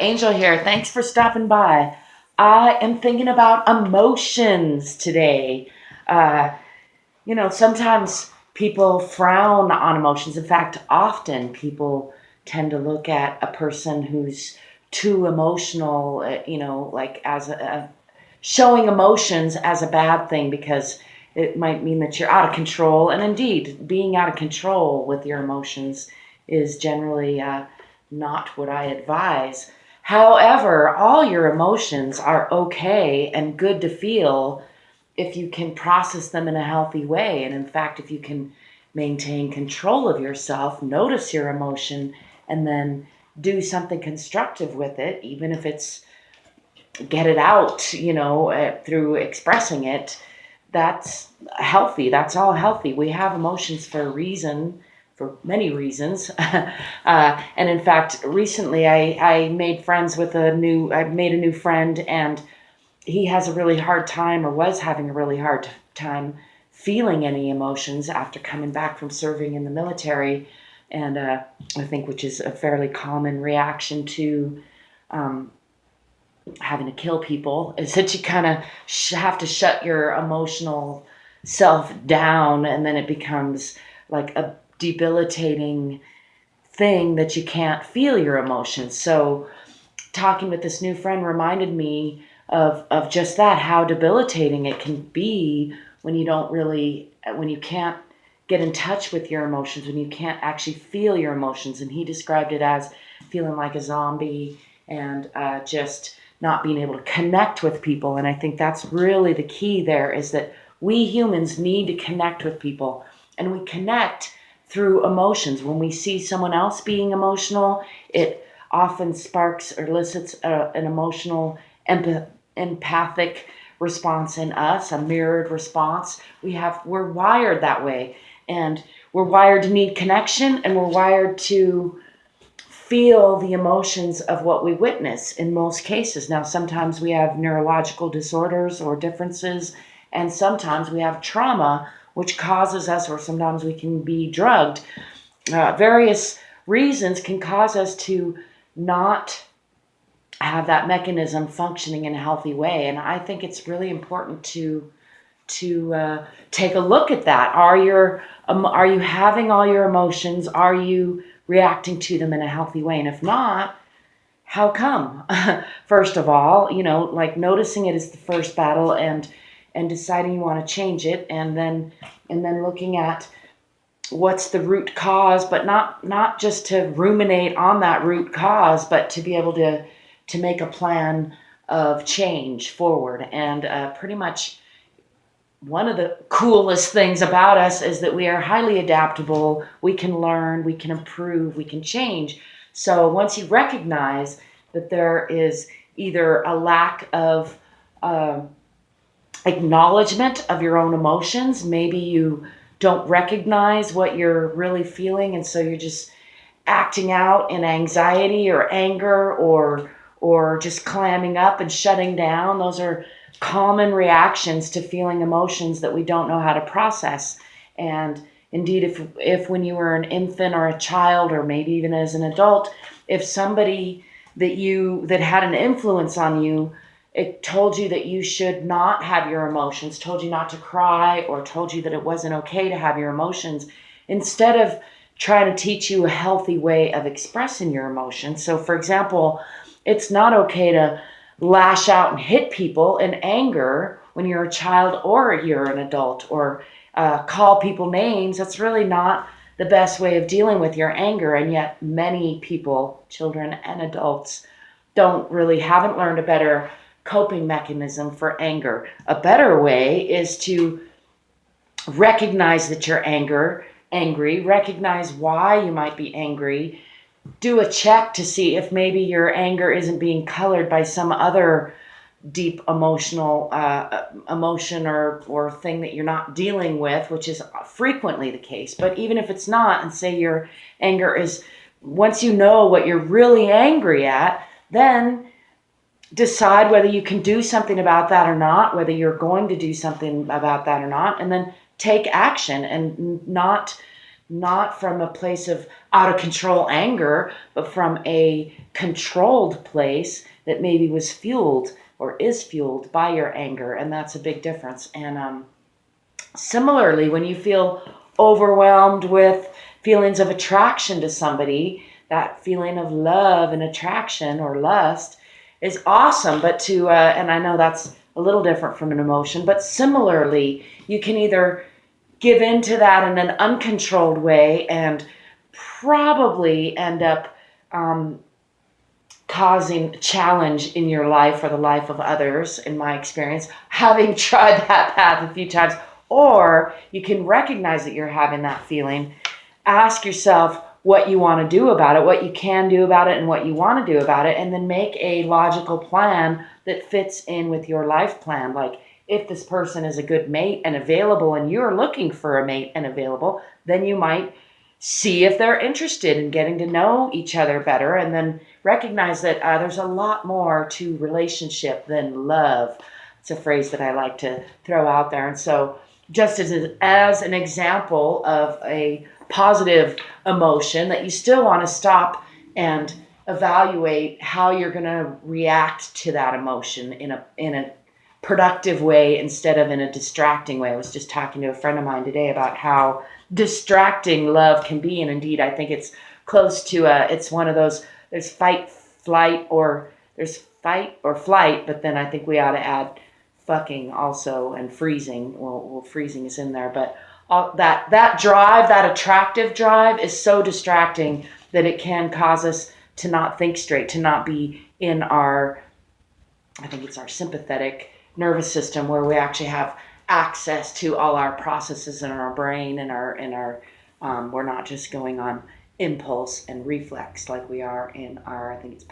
Angel here. Thanks for stopping by. I am thinking about emotions today. Uh, sometimes people frown on emotions. In fact, often people tend to look at a person who's too emotional, like as showing emotions as a bad thing because it might mean that you're out of control. And indeed, being out of control with your emotions is generally not what I advise. However, all your emotions are okay and good to feel if you can process them in a healthy way. And in fact, if you can maintain control of yourself, notice your emotion, and then do something constructive with it, even if it's get it out, through expressing it, that's healthy. That's all healthy. We have emotions for a reason, for many reasons. And in fact, recently I made friends with I made a new friend, and he has a really hard time, or was having a really hard time feeling any emotions after coming back from serving in the military. And I think, which is a fairly common reaction to having to kill people, is that you kind of have to shut your emotional self down, and then it becomes like a debilitating thing that you can't feel your emotions. So talking with this new friend reminded me of just that, how debilitating it can be when when you can't get in touch with your emotions, when you can't actually feel your emotions. And he described it as feeling like a zombie, and just not being able to connect with people. And I think that's really the key there, is that we humans need to connect with people, and we connect through emotions. When we see someone else being emotional, it often sparks or elicits an emotional, empathic response in us, a mirrored response. We're wired that way, and we're wired to need connection, and we're wired to feel the emotions of what we witness in most cases. Now, sometimes we have neurological disorders or differences, and sometimes we have trauma, which causes us, or sometimes we can be drugged. Various reasons can cause us to not have that mechanism functioning in a healthy way. And I think it's really important to take a look at that. Are you having all your emotions? Are you reacting to them in a healthy way? And if not, how come? First of all, like noticing it is the first battle, and deciding you want to change it, and then looking at what's the root cause, but not just to ruminate on that root cause, but to be able to make a plan of change forward. And pretty much one of the coolest things about us is that we are highly adaptable. We can learn, we can improve, we can change. So once you recognize that there is either a lack of acknowledgement of your own emotions, maybe you don't recognize what you're really feeling, and so you're just acting out in anxiety or anger, or just clamming up and shutting down. Those are common reactions to feeling emotions that we don't know how to process. And indeed, if when you were an infant or a child, or maybe even as an adult, if somebody that had an influence on you, it told you that you should not have your emotions, told you not to cry, or told you that it wasn't okay to have your emotions, instead of trying to teach you a healthy way of expressing your emotions. So for example, it's not okay to lash out and hit people in anger when you're a child or you're an adult, or call people names. That's really not the best way of dealing with your anger. And yet many people, children and adults, haven't learned a better coping mechanism for anger. A better way is to recognize that you're angry, recognize why you might be angry, do a check to see if maybe your anger isn't being colored by some other deep emotional emotion or thing that you're not dealing with, which is frequently the case. But even if it's not, and say your anger is, once you know what you're really angry at, then decide whether you can do something about that or not, whether you're going to do something about that or not, and then take action, and not from a place of out of control anger, but from a controlled place that maybe was fueled or is fueled by your anger, and that's a big difference. And similarly, when you feel overwhelmed with feelings of attraction to somebody, that feeling of love and attraction or lust is awesome, but and I know that's a little different from an emotion, but similarly, you can either give into that in an uncontrolled way and probably end up causing challenge in your life or the life of others, in my experience, having tried that path a few times. Or you can recognize that you're having that feeling, ask yourself what you want to do about it, what you can do about it, and what you want to do about it, and then make a logical plan that fits in with your life plan. Like, if this person is a good mate and available and you're looking for a mate and available, then you might see if they're interested in getting to know each other better, and then recognize that there's a lot more to relationship than love. It's a phrase that I like to throw out there. And so just as an example of a positive emotion, that you still want to stop and evaluate how you're going to react to that emotion in a productive way instead of in a distracting way. I was just talking to a friend of mine today about how distracting love can be, and indeed I think it's close to it's one of those, there's fight, flight, or there's fight or flight, but then I think we ought to add fucking also, and freezing. Well, freezing is in there, but that drive, that attractive drive, is so distracting that it can cause us to not think straight, to not be in our, I think it's our sympathetic nervous system, where we actually have access to all our processes in our brain, and our we're not just going on impulse and reflex like we are in our, I think it's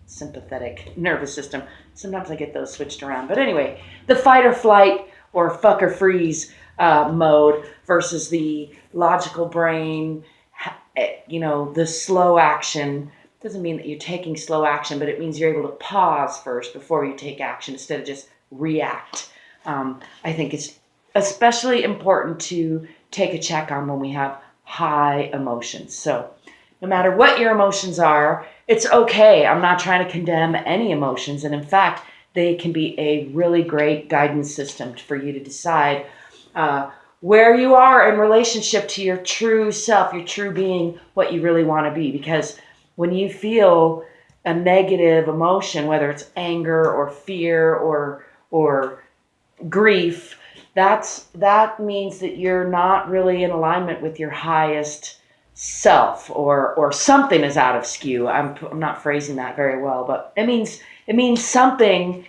sympathetic nervous system. Sometimes I get those switched around. But anyway, the fight or flight or fuck or freeze mode versus the logical brain, the slow action. Doesn't mean that you're taking slow action, but it means you're able to pause first before you take action instead of just react. I think it's especially important to take a check on when we have high emotions. So no matter what your emotions are, it's okay. I'm not trying to condemn any emotions. And in fact, they can be a really great guidance system for you to decide where you are in relationship to your true self, your true being, what you really want to be. Because when you feel a negative emotion, whether it's anger or fear or grief, that means that you're not really in alignment with your highest self, or something is out of skew. I'm not phrasing that very well, but it means something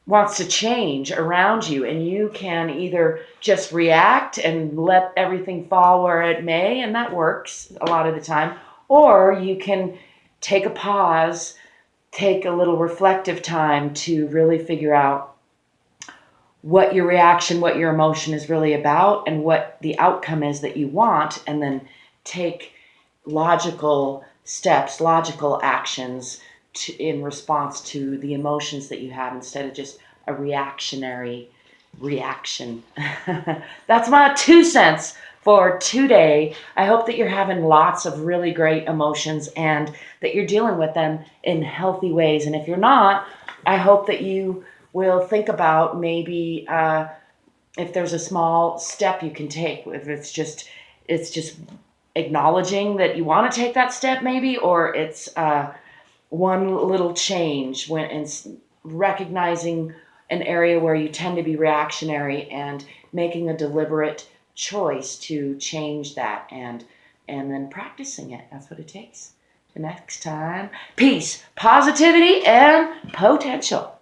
wants to change around you, and you can either just react and let everything fall where it may, and that works a lot of the time, or you can take a pause, take a little reflective time to really figure out what your reaction, what your emotion is really about, and what the outcome is that you want, and then take logical steps, logical actions in response to the emotions that you have, instead of just a reactionary reaction. That's my 2 cents for today. I hope that you're having lots of really great emotions and that you're dealing with them in healthy ways. And if you're not, I hope that you will think about maybe if there's a small step you can take. If it's just acknowledging that you want to take that step, maybe, or it's one little change when it's recognizing an area where you tend to be reactionary and making a deliberate choice to change that, and then practicing it. That's what it takes. The next time, peace, positivity, and potential.